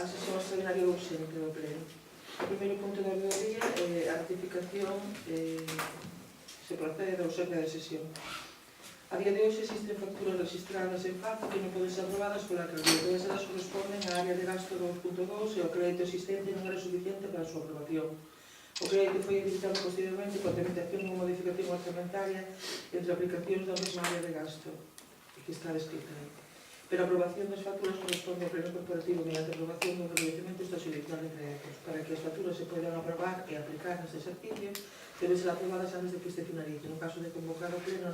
a sesión extraordinaria urxente do Pleno. O primeiro punto da orde do día é a ratificación se procede da urxencia da sesión. A día de hoxe existen facturas registradas en FACO que non poden ser aprobadas pola alcaldía. Todas elas corresponden á área de gasto 2.2 e o crédito existente non era suficiente para a súa aprobación. O crédito foi habilitado posteriormente coa tramitación dunha modificación orçamentaria entre aplicacións da mesma área de gasto que está descrita aí. Pero a aprobación das facturas corresponde ao Pleno Corporativo mediante aprobación dun reconhecimento extrajudicial de créditos. Para que as facturas se poidan aprobar e aplicar neste exercicio, deben ser aprobadas antes de que este finalice. No caso de convocar o Pleno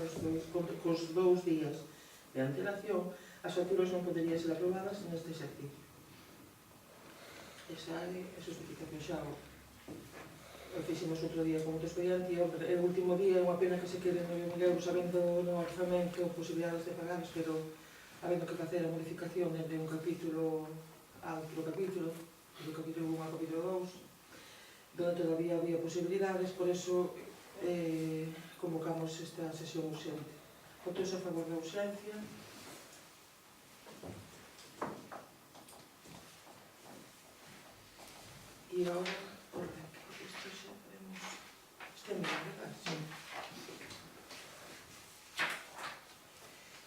cos 2 días de antelación, as facturas non poderían ser aprobadas neste exercicio. Esa é a justificación xa o fixemos outro día con outro expediente e o último día é unha pena que se queden 9.000 euros sabendo no orzamento posibilidades de pagar, pero habendo que facer a modificación de un capítulo a outro capítulo, do capítulo 1 ao capítulo 2, donde todavía había posibilidades, por eso convocamos esta sesión urxente. Votos a favor da urxencia. E agora, isto xa podemos... Isto é melhor, verdad? Sí.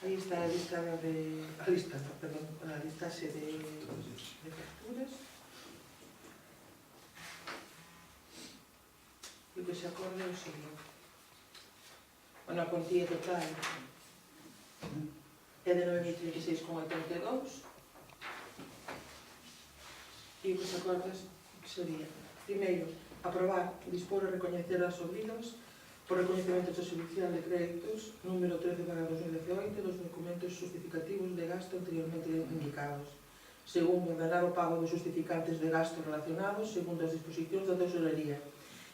Aí está a listaxe de facturas. E o que se acorde é o seguinte. Bueno, a cuantía total é de 9.036,82 e o que se acorde sería, primeiro, aprobar, dispor e recoñecer as obrigas por reconhecimento extrajudicial de créditos número 13/2018 dos documentos justificativos de gasto anteriormente indicados. Segundo, ordenar o pago dos justificantes de gasto relacionados segundo as disposicións da Tesorería.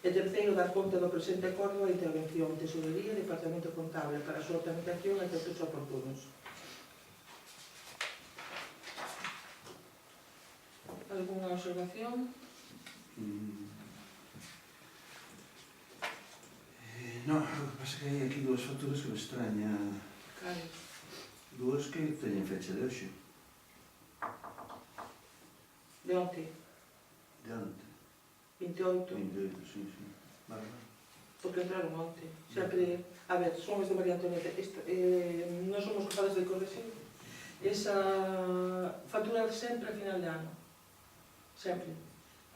E terceiro, dar conta do presente acordo a intervención Tesorería e Departamento Contable para a súa tramitación e efectos oportunos. Alguna observación? No, o que pasa que hai aquí dúas facturas que me extrañan. Cales? Dúas que teñen fecha de hoxe. De onte? De onte. 28. 28, sí. Vale. Porque entraron onte. Sempre, a ver, somos de María Antonieta. Non somos capazes de corregir esa factura sempre a final de ano. Sempre.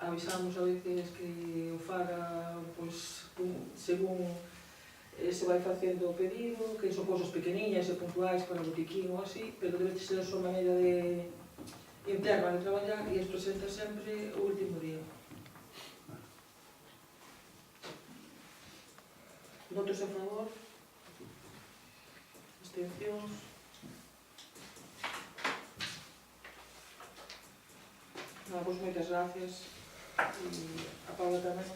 Avisamos a veces que o faga, pois, según se vai facendo o pedido, que son cousas pequeniñas e puntuais para o botiquín ou así, pero debe ser a súa maneira de interna de traballar e es presenta sempre o último día. Votos a favor? Abstencións? Pois moitas gracias. E a Paula tamén.